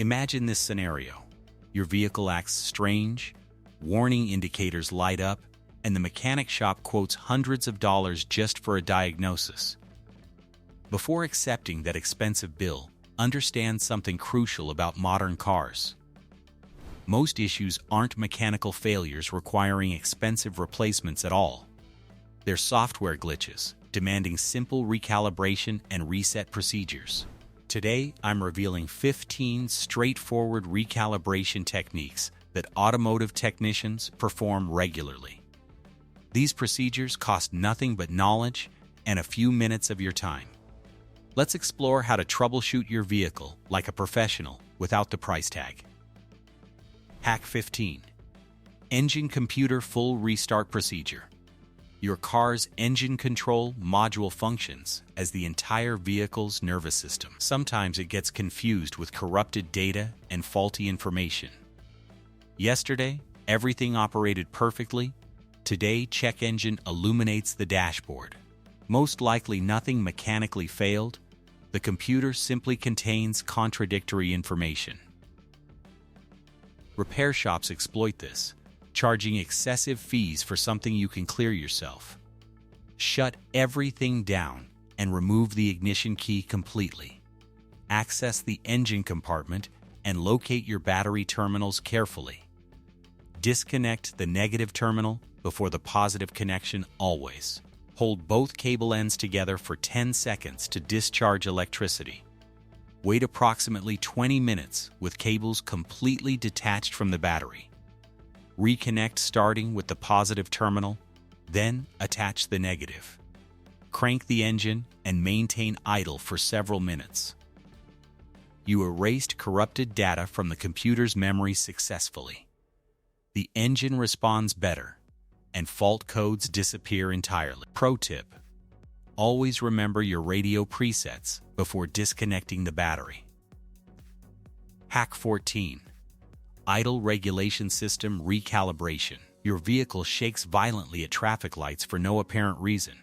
Imagine this scenario. Your vehicle acts strange, warning indicators light up, and the mechanic shop quotes hundreds of dollars just for a diagnosis. Before accepting that expensive bill, understand something crucial about modern cars. Most issues aren't mechanical failures requiring expensive replacements at all. They're software glitches, demanding simple recalibration and reset procedures. Today, I'm revealing 15 straightforward recalibration techniques that automotive technicians perform regularly. These procedures cost nothing but knowledge and a few minutes of your time. Let's explore how to troubleshoot your vehicle like a professional without the price tag. Hack 15. Engine Computer Full Restart Procedure. Your car's engine control module functions as the entire vehicle's nervous system. Sometimes it gets confused with corrupted data and faulty information. Yesterday, everything operated perfectly. Today, check engine illuminates the dashboard. Most likely nothing mechanically failed. The computer simply contains contradictory information. Repair shops exploit this, charging excessive fees for something you can clear yourself. Shut everything down and remove the ignition key completely. Access the engine compartment and locate your battery terminals carefully. Disconnect the negative terminal before the positive connection always. Hold both cable ends together for 10 seconds to discharge electricity. Wait approximately 20 minutes with cables completely detached from the battery. Reconnect starting with the positive terminal, then attach the negative. Crank the engine and maintain idle for several minutes. You erased corrupted data from the computer's memory successfully. The engine responds better, and fault codes disappear entirely. Pro tip: always remember your radio presets before disconnecting the battery. Hack 14. Idle Regulation System Recalibration. Your vehicle shakes violently at traffic lights for no apparent reason.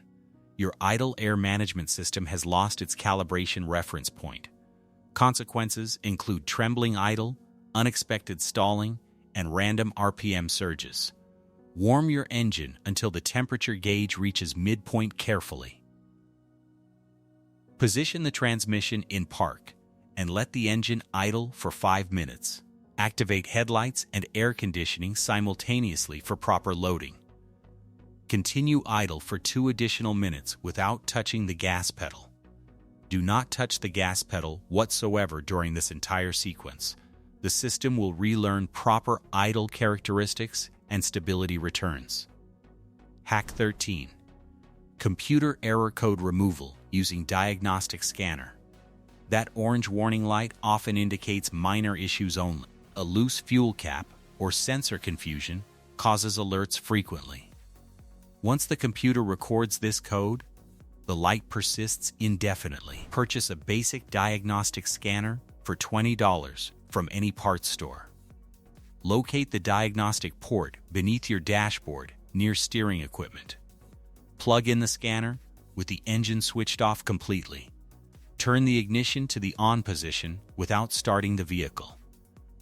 Your idle air management system has lost its calibration reference point. Consequences include trembling idle, unexpected stalling, and random RPM surges. Warm your engine until the temperature gauge reaches midpoint carefully. Position the transmission in park and let the engine idle for 5 minutes. Activate headlights and air conditioning simultaneously for proper loading. Continue idle for 2 additional minutes without touching the gas pedal. Do not touch the gas pedal whatsoever during this entire sequence. The system will relearn proper idle characteristics and stability returns. Hack 13. Computer error code removal using diagnostic scanner. That orange warning light often indicates minor issues only. A loose fuel cap or sensor confusion causes alerts frequently. Once the computer records this code, the light persists indefinitely. Purchase a basic diagnostic scanner for $20 from any parts store. Locate the diagnostic port beneath your dashboard near steering equipment. Plug in the scanner with the engine switched off completely. Turn the ignition to the on position without starting the vehicle.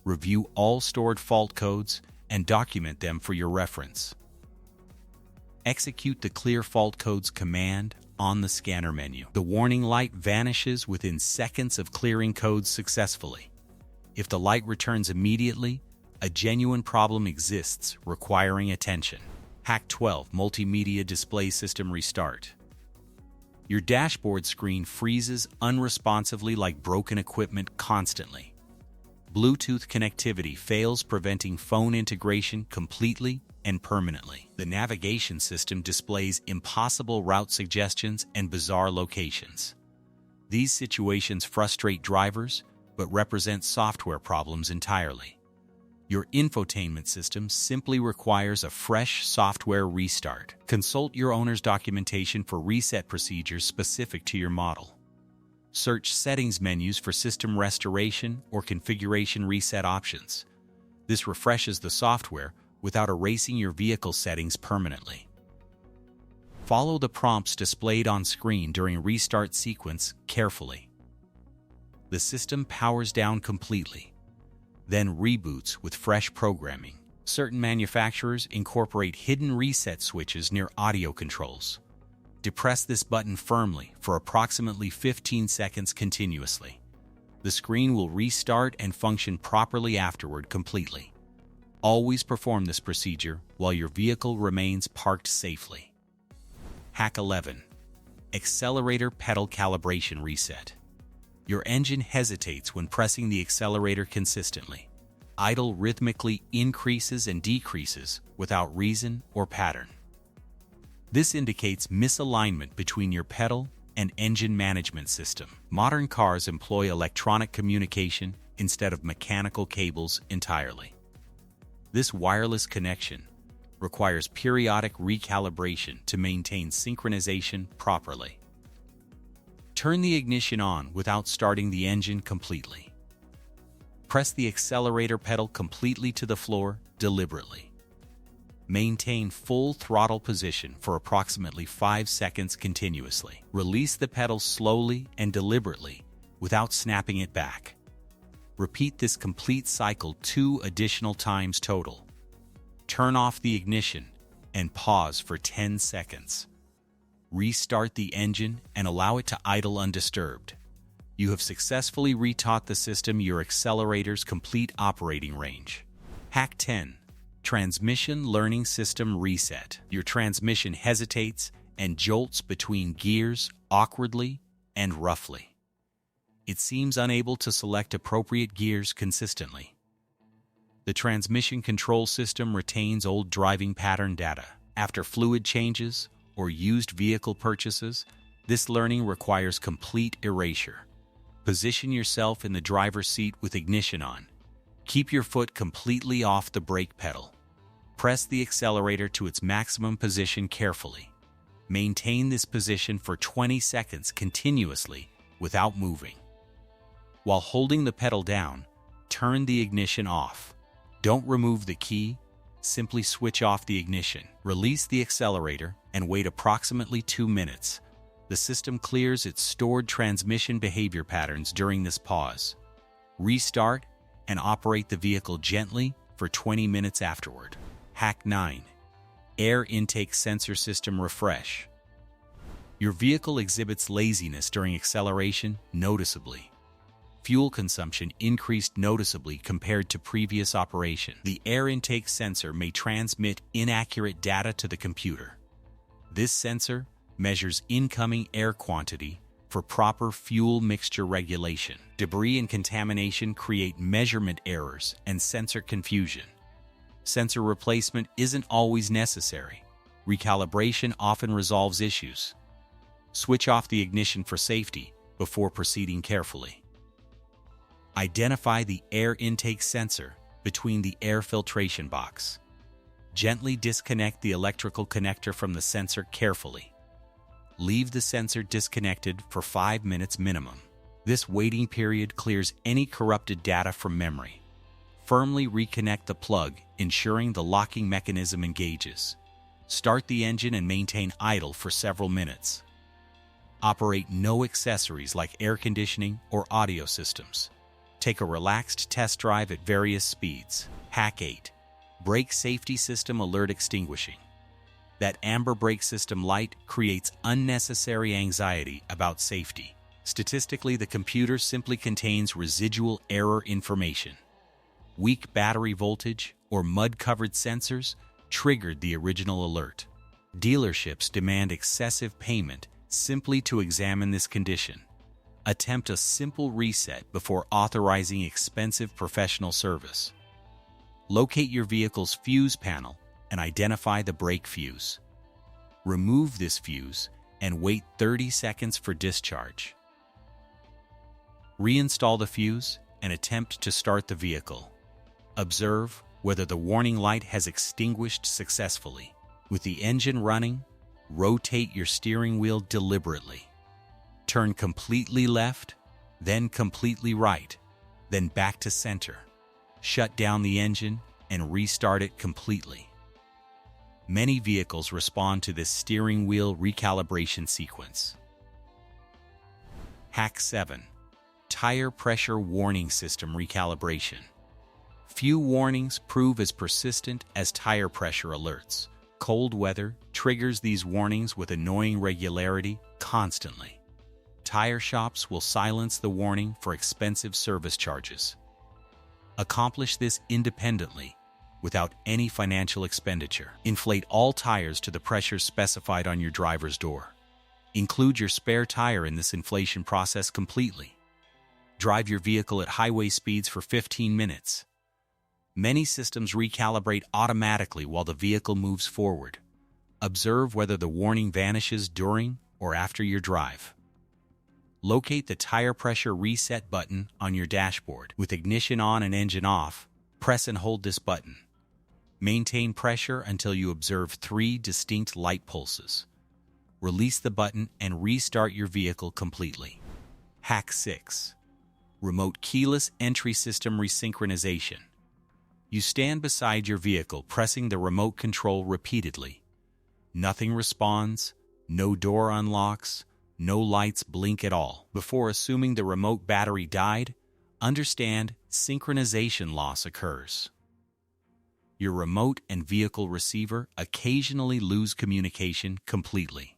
Review all stored fault codes and document them for your reference. Execute the Clear Fault Codes command on the scanner menu. The warning light vanishes within seconds of clearing codes successfully. If the light returns immediately, a genuine problem exists requiring attention. Hack 12. Multimedia Display System Restart. Your dashboard screen freezes unresponsively like broken equipment constantly. Bluetooth connectivity fails, preventing phone integration completely and permanently. The navigation system displays impossible route suggestions and bizarre locations. These situations frustrate drivers, but represent software problems entirely. Your infotainment system simply requires a fresh software restart. Consult your owner's documentation for reset procedures specific to your model. Search settings menus for system restoration or configuration reset options. This refreshes the software without erasing your vehicle settings permanently. Follow the prompts displayed on screen during restart sequence carefully. The system powers down completely. then reboots with fresh programming. Certain manufacturers incorporate hidden reset switches near audio controls. Depress this button firmly for approximately 15 seconds continuously. The screen will restart and function properly afterward completely. Always perform this procedure while your vehicle remains parked safely. Hack 11. Accelerator pedal calibration reset. Your engine hesitates when pressing the accelerator consistently. Idle rhythmically increases and decreases without reason or pattern. This indicates misalignment between your pedal and engine management system. Modern cars employ electronic communication instead of mechanical cables entirely. This wireless connection requires periodic recalibration to maintain synchronization properly. Turn the ignition on without starting the engine completely. Press the accelerator pedal completely to the floor deliberately. Maintain full throttle position for approximately 5 seconds continuously. Release the pedal slowly and deliberately without snapping it back. Repeat this complete cycle 2 additional times total. Turn off the ignition and pause for 10 seconds. Restart the engine and allow it to idle undisturbed. You have successfully retaught the system your accelerator's complete operating range. Hack 10. Transmission Learning System Reset. Your transmission hesitates and jolts between gears awkwardly and roughly. It seems unable to select appropriate gears consistently. The transmission control system retains old driving pattern data. After fluid changes or used vehicle purchases, this learning requires complete erasure. Position yourself in the driver's seat with ignition on. Keep your foot completely off the brake pedal. Press the accelerator to its maximum position carefully. Maintain this position for 20 seconds continuously without moving. While holding the pedal down, turn the ignition off. Don't remove the key, simply switch off the ignition. Release the accelerator and wait approximately 2 minutes. The system clears its stored transmission behavior patterns during this pause. Restart and operate the vehicle gently for 20 minutes afterward. Hack 9. Air Intake Sensor System Refresh. Your vehicle exhibits laziness during acceleration noticeably. Fuel consumption increased noticeably compared to previous operation. The air intake sensor may transmit inaccurate data to the computer. This sensor measures incoming air quantity for proper fuel mixture regulation. Debris and contamination create measurement errors and sensor confusion. Sensor replacement isn't always necessary. Recalibration often resolves issues. Switch off the ignition for safety before proceeding carefully. Identify the air intake sensor between the air filtration box. Gently disconnect the electrical connector from the sensor carefully. Leave the sensor disconnected for 5 minutes minimum. This waiting period clears any corrupted data from memory. Firmly reconnect the plug, ensuring the locking mechanism engages. Start the engine and maintain idle for several minutes. Operate no accessories like air conditioning or audio systems. Take a relaxed test drive at various speeds. Hack 8. Brake Safety System Alert Extinguishing. That amber brake system light creates unnecessary anxiety about safety. Statistically, the computer simply contains residual error information. Weak battery voltage or mud-covered sensors triggered the original alert. Dealerships demand excessive payment simply to examine this condition. Attempt a simple reset before authorizing expensive professional service. Locate your vehicle's fuse panel and identify the brake fuse. Remove this fuse and wait 30 seconds for discharge. Reinstall the fuse and attempt to start the vehicle. Observe whether the warning light has extinguished successfully. With the engine running, rotate your steering wheel deliberately. Turn completely left, then completely right, then back to center. Shut down the engine and restart it completely. Many vehicles respond to this steering wheel recalibration sequence. Hack 7. Tire Pressure Warning System Recalibration. Few warnings prove as persistent as tire pressure alerts. Cold weather triggers these warnings with annoying regularity constantly. Tire shops will silence the warning for expensive service charges. Accomplish this independently, without any financial expenditure. Inflate all tires to the pressure specified on your driver's door. Include your spare tire in this inflation process completely. Drive your vehicle at highway speeds for 15 minutes. Many systems recalibrate automatically while the vehicle moves forward. Observe whether the warning vanishes during or after your drive. Locate the tire pressure reset button on your dashboard. With ignition on and engine off, press and hold this button. Maintain pressure until you observe 3 distinct light pulses. Release the button and restart your vehicle completely. Hack 6. Remote Keyless Entry System Resynchronization. You stand beside your vehicle pressing the remote control repeatedly. Nothing responds, no door unlocks, no lights blink at all. Before assuming the remote battery died, understand synchronization loss occurs. Your remote and vehicle receiver occasionally lose communication completely.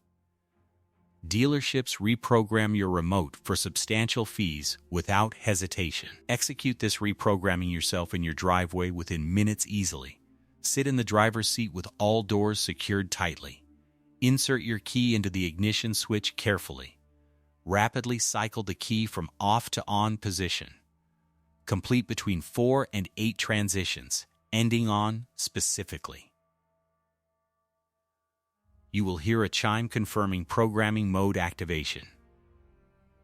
Dealerships reprogram your remote for substantial fees without hesitation. Execute this reprogramming yourself in your driveway within minutes easily. Sit in the driver's seat with all doors secured tightly. Insert your key into the ignition switch carefully. Rapidly cycle the key from off to on position. Complete between 4 and 8 transitions, ending on specifically. You will hear a chime confirming programming mode activation.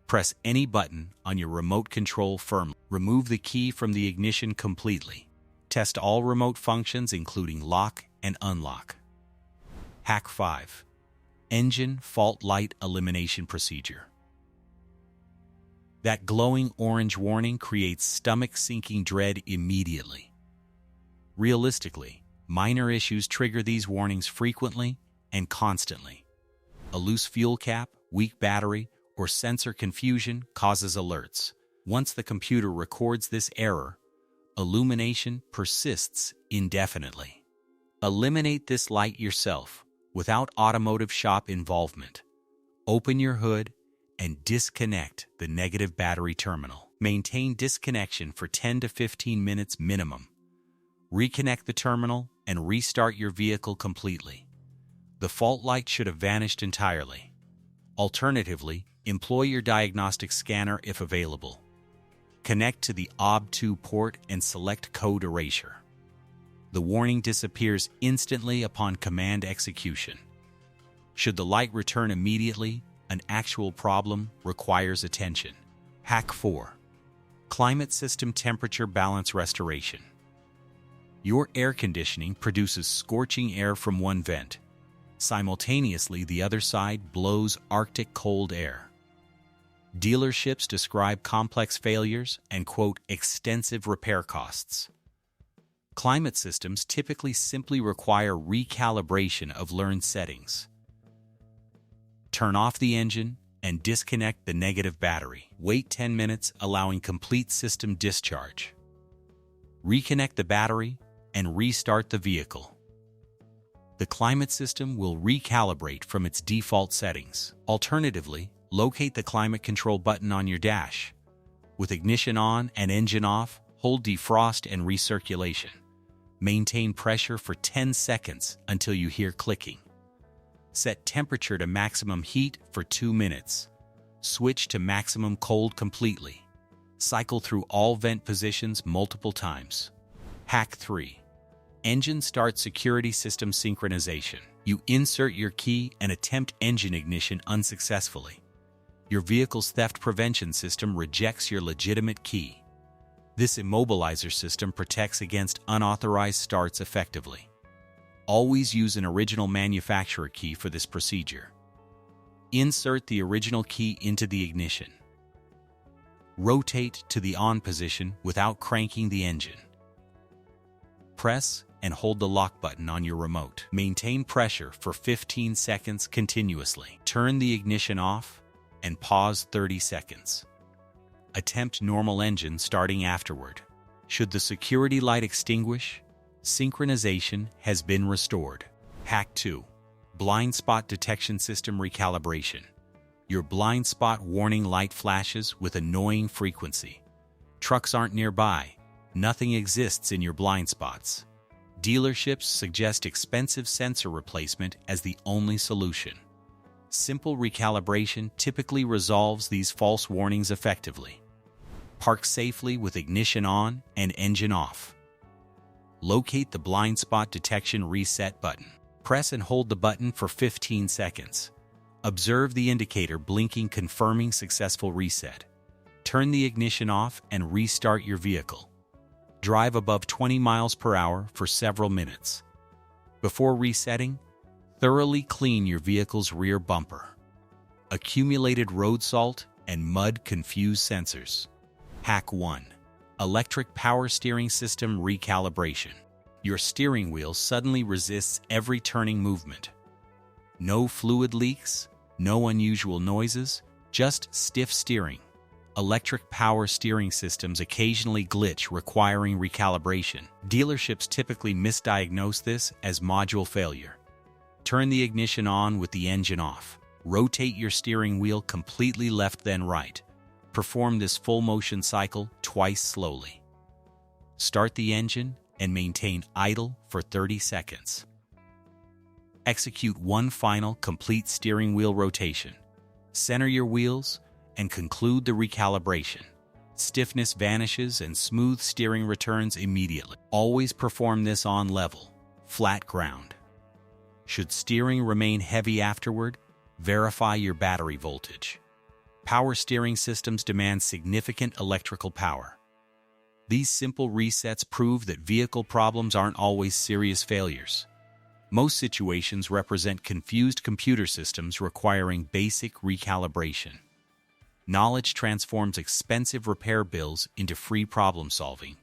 Press any button on your remote control firmly. Remove the key from the ignition completely. Test all remote functions including lock and unlock. Hack 5. Engine Fault Light Elimination Procedure. That glowing orange warning creates stomach-sinking dread immediately. Realistically, minor issues trigger these warnings frequently and constantly. A loose fuel cap, weak battery, or sensor confusion causes alerts. Once the computer records this error, illumination persists indefinitely. Eliminate this light yourself without automotive shop involvement. Open your hood and disconnect the negative battery terminal. Maintain disconnection for 10 to 15 minutes minimum. Reconnect the terminal and restart your vehicle completely. The fault light should have vanished entirely. Alternatively, employ your diagnostic scanner if available. Connect to the OB2 port and select Code Erasure. The warning disappears instantly upon command execution. Should the light return immediately, an actual problem requires attention. Hack 4. Climate System Temperature Balance Restoration. Your air conditioning produces scorching air from one vent. Simultaneously, the other side blows Arctic cold air. Dealerships describe complex failures and quote extensive repair costs. Climate systems typically simply require recalibration of learned settings. Turn off the engine and disconnect the negative battery. Wait 10 minutes, allowing complete system discharge. Reconnect the battery and restart the vehicle. The climate system will recalibrate from its default settings. Alternatively, locate the climate control button on your dash. With ignition on and engine off, hold defrost and recirculation. Maintain pressure for 10 seconds until you hear clicking. Set temperature to maximum heat for 2 minutes. Switch to maximum cold completely. Cycle through all vent positions multiple times. Hack 3. Engine Start Security System Synchronization. You insert your key and attempt engine ignition unsuccessfully. Your vehicle's theft prevention system rejects your legitimate key. This immobilizer system protects against unauthorized starts effectively. Always use an original manufacturer key for this procedure. Insert the original key into the ignition. Rotate to the on position without cranking the engine. Press and hold the lock button on your remote. Maintain pressure for 15 seconds continuously. Turn the ignition off and pause 30 seconds. Attempt normal engine starting afterward. Should the security light extinguish, synchronization has been restored. Hack 2. Blind spot detection system recalibration. Your blind spot warning light flashes with annoying frequency. Trucks aren't nearby. Nothing exists in your blind spots. Dealerships suggest expensive sensor replacement as the only solution. Simple recalibration typically resolves these false warnings effectively. Park safely with ignition on and engine off. Locate the blind spot detection reset button. Press and hold the button for 15 seconds. Observe the indicator blinking, confirming successful reset. Turn the ignition off and restart your vehicle. Drive above 20 miles per hour for several minutes. Before resetting, thoroughly clean your vehicle's rear bumper. Accumulated road salt and mud confuse sensors. Hack 1. Electric power steering system recalibration. Your steering wheel suddenly resists every turning movement. No fluid leaks, no unusual noises, just stiff steering. Electric power steering systems occasionally glitch, requiring recalibration. Dealerships typically misdiagnose this as module failure. Turn the ignition on with the engine off. Rotate your steering wheel completely left then right. Perform this full motion cycle twice slowly. Start the engine and maintain idle for 30 seconds. Execute one final complete steering wheel rotation. Center your wheels and conclude the recalibration. Stiffness vanishes and smooth steering returns immediately. Always perform this on level, flat ground. Should steering remain heavy afterward, verify your battery voltage. Power steering systems demand significant electrical power. These simple resets prove that vehicle problems aren't always serious failures. Most situations represent confused computer systems requiring basic recalibration. Knowledge transforms expensive repair bills into free problem solving.